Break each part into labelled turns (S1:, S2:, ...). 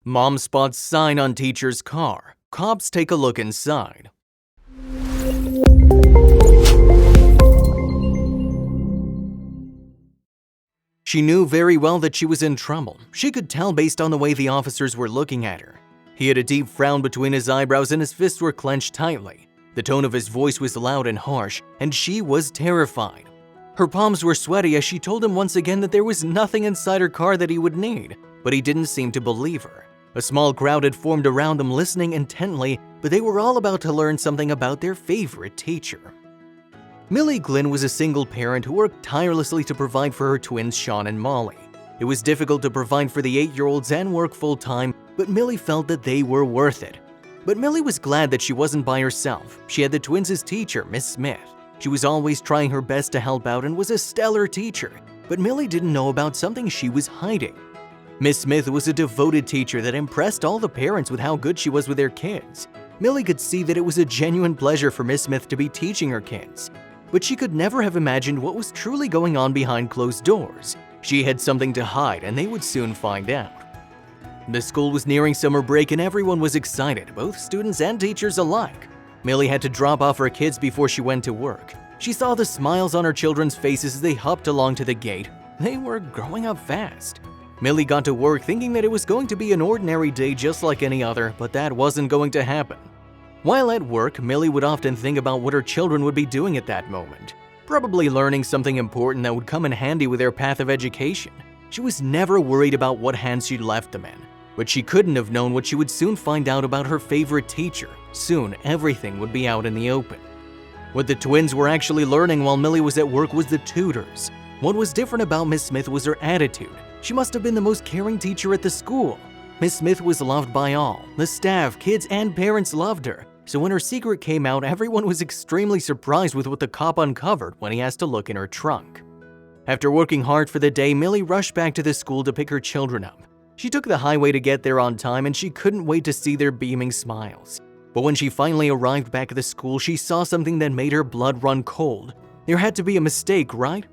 S1: Mom spots sign on teacher's car. Cops take a look inside. She knew very well that she was in trouble. She could tell based on the way the officers were looking at her. He had a deep frown between his eyebrows and his fists were clenched tightly. The tone of his voice was loud and harsh, and she was terrified. Her palms were sweaty as she told him once again that there was nothing inside her car that he would need, but he didn't seem to believe her. A small crowd had formed around them listening intently, but they were all about to learn something about their favorite teacher. Millie Glynn was a single parent who worked tirelessly to provide for her twins Sean and Molly. It was difficult to provide for the 8-year-olds and work full-time, but Millie felt that they were worth it. But Millie was glad that she wasn't by herself. She had the twins' teacher, Miss Smith. She was always trying her best to help out and was a stellar teacher, but Millie didn't know about something she was hiding. Miss Smith was a devoted teacher that impressed all the parents with how good she was with their kids. Millie could see that it was a genuine pleasure for Miss Smith to be teaching her kids, but she could never have imagined what was truly going on behind closed doors. She had something to hide, and they would soon find out. The school was nearing summer break and everyone was excited, both students and teachers alike. Millie had to drop off her kids before she went to work. She saw the smiles on her children's faces as they hopped along to the gate. They were growing up fast. Millie got to work thinking that it was going to be an ordinary day just like any other, but that wasn't going to happen. While at work, Millie would often think about what her children would be doing at that moment. Probably learning something important that would come in handy with their path of education. She was never worried about what hands she'd left them in, but she couldn't have known what she would soon find out about her favorite teacher. Soon, everything would be out in the open. What the twins were actually learning while Millie was at work was the tutors. What was different about Miss Smith was her attitude. She must have been the most caring teacher at the school. Miss Smith was loved by all. The staff, kids, and parents loved her. So when her secret came out, everyone was extremely surprised with what the cop uncovered when he asked to look in her trunk. After working hard for the day, Millie rushed back to the school to pick her children up. She took the highway to get there on time and she couldn't wait to see their beaming smiles. But when she finally arrived back at the school, she saw something that made her blood run cold. There had to be a mistake, right?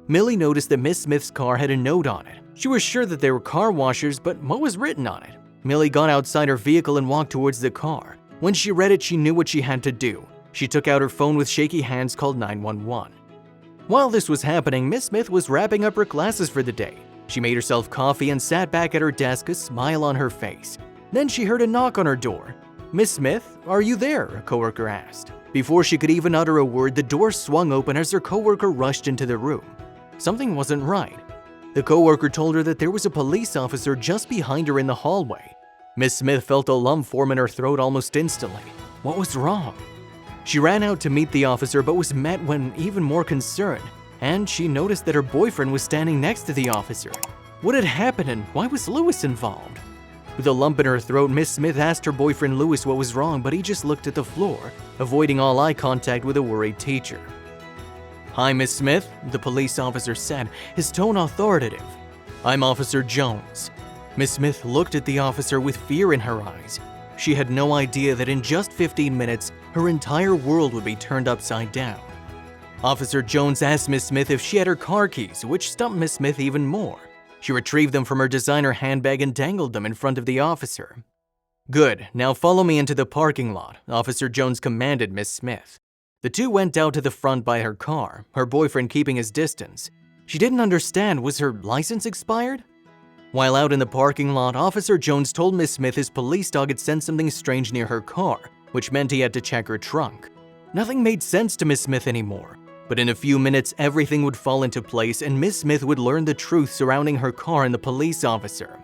S1: Millie noticed that Miss Smith's car had a note on it. She was sure that they were car washers, but what was written on it? Millie got outside her vehicle and walked towards the car. When she read it, she knew what she had to do. She took out her phone with shaky hands, called 911. While this was happening, Miss Smith was wrapping up her classes for the day. She made herself coffee and sat back at her desk, a smile on her face. Then she heard a knock on her door. "Miss Smith, are you there?" a coworker asked. Before she could even utter a word, the door swung open as her coworker rushed into the room. Something wasn't right. The coworker told her that there was a police officer just behind her in the hallway. Miss Smith felt a lump form in her throat almost instantly. What was wrong? She ran out to meet the officer but was met with even more concern, and she noticed that her boyfriend was standing next to the officer. What had happened and why was Lewis involved? With a lump in her throat, Miss Smith asked her boyfriend Lewis what was wrong, but he just looked at the floor, avoiding all eye contact with a worried teacher. "Hi, Miss Smith," the police officer said, his tone authoritative. "I'm Officer Jones." Miss Smith looked at the officer with fear in her eyes. She had no idea that in just 15 minutes, her entire world would be turned upside down. Officer Jones asked Miss Smith if she had her car keys, which stumped Miss Smith even more. She retrieved them from her designer handbag and dangled them in front of the officer. "Good, now follow me into the parking lot," Officer Jones commanded Miss Smith. The two went out to the front by her car, her boyfriend keeping his distance. She didn't understand, was her license expired? While out in the parking lot, Officer Jones told Miss Smith his police dog had sensed something strange near her car, which meant he had to check her trunk. Nothing made sense to Miss Smith anymore, but in a few minutes everything would fall into place and Miss Smith would learn the truth surrounding her car and the police officer.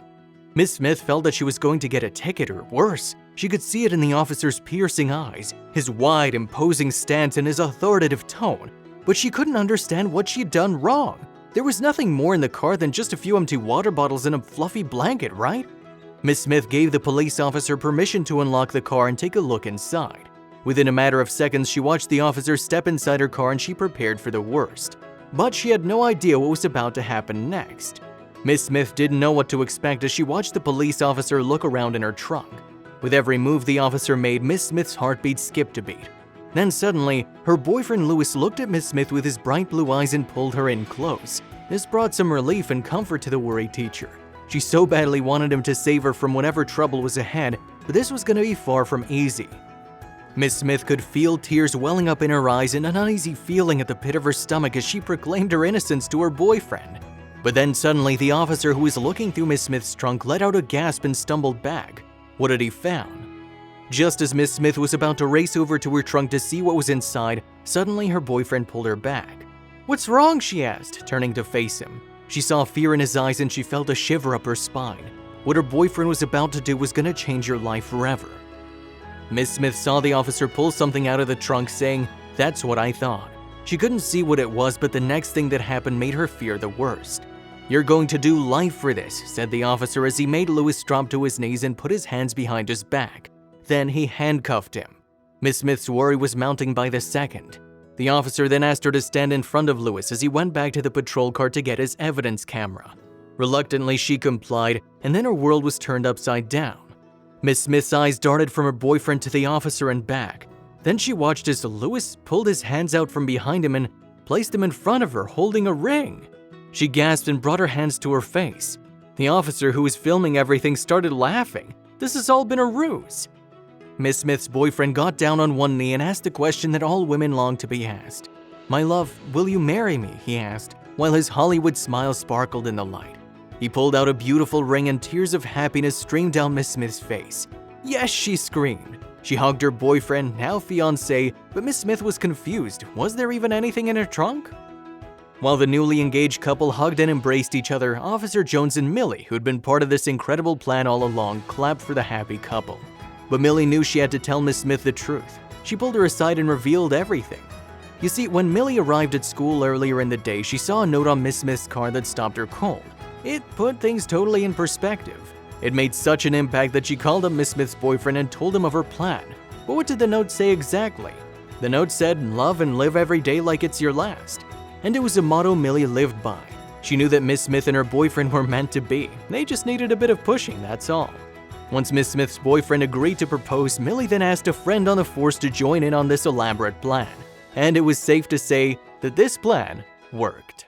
S1: Miss Smith felt that she was going to get a ticket or worse. She could see it in the officer's piercing eyes, his wide, imposing stance and his authoritative tone, but she couldn't understand what she'd done wrong. There was nothing more in the car than just a few empty water bottles and a fluffy blanket, right? Miss Smith gave the police officer permission to unlock the car and take a look inside. Within a matter of seconds, she watched the officer step inside her car and she prepared for the worst. But she had no idea what was about to happen next. Miss Smith didn't know what to expect as she watched the police officer look around in her trunk. With every move the officer made, Miss Smith's heartbeat skipped a beat. Then suddenly, her boyfriend Lewis looked at Miss Smith with his bright blue eyes and pulled her in close. This brought some relief and comfort to the worried teacher. She so badly wanted him to save her from whatever trouble was ahead, but this was going to be far from easy. Miss Smith could feel tears welling up in her eyes and an uneasy feeling at the pit of her stomach as she proclaimed her innocence to her boyfriend. But then suddenly the officer who was looking through Miss Smith's trunk let out a gasp and stumbled back. What had he found? Just as Miss Smith was about to race over to her trunk to see what was inside, suddenly her boyfriend pulled her back. "What's wrong?" she asked, turning to face him. She saw fear in his eyes and she felt a shiver up her spine. What her boyfriend was about to do was going to change her life forever. Miss Smith saw the officer pull something out of the trunk, saying, "That's what I thought." She couldn't see what it was, but the next thing that happened made her fear the worst. "You're going to do life for this," said the officer as he made Lewis drop to his knees and put his hands behind his back. Then he handcuffed him. Miss Smith's worry was mounting by the second. The officer then asked her to stand in front of Lewis as he went back to the patrol car to get his evidence camera. Reluctantly, she complied, and then her world was turned upside down. Miss Smith's eyes darted from her boyfriend to the officer and back. Then she watched as Lewis pulled his hands out from behind him and placed them in front of her, holding a ring. She gasped and brought her hands to her face. The officer who was filming everything started laughing. This has all been a ruse. Miss Smith's boyfriend got down on one knee and asked a question that all women long to be asked. "My love, will you marry me?" he asked, while his Hollywood smile sparkled in the light. He pulled out a beautiful ring and tears of happiness streamed down Miss Smith's face. "Yes," she screamed. She hugged her boyfriend, now fiancé, but Miss Smith was confused. Was there even anything in her trunk? While the newly engaged couple hugged and embraced each other, Officer Jones and Millie, who'd been part of this incredible plan all along, clapped for the happy couple. But Millie knew she had to tell Miss Smith the truth. She pulled her aside and revealed everything. You see, when Millie arrived at school earlier in the day, she saw a note on Miss Smith's car that stopped her cold. It put things totally in perspective. It made such an impact that she called up Miss Smith's boyfriend and told him of her plan. But what did the note say exactly? The note said, "Love and live every day like it's your last." And it was a motto Millie lived by. She knew that Miss Smith and her boyfriend were meant to be. They just needed a bit of pushing, that's all. Once Miss Smith's boyfriend agreed to propose, Millie then asked a friend on the force to join in on this elaborate plan. And it was safe to say that this plan worked.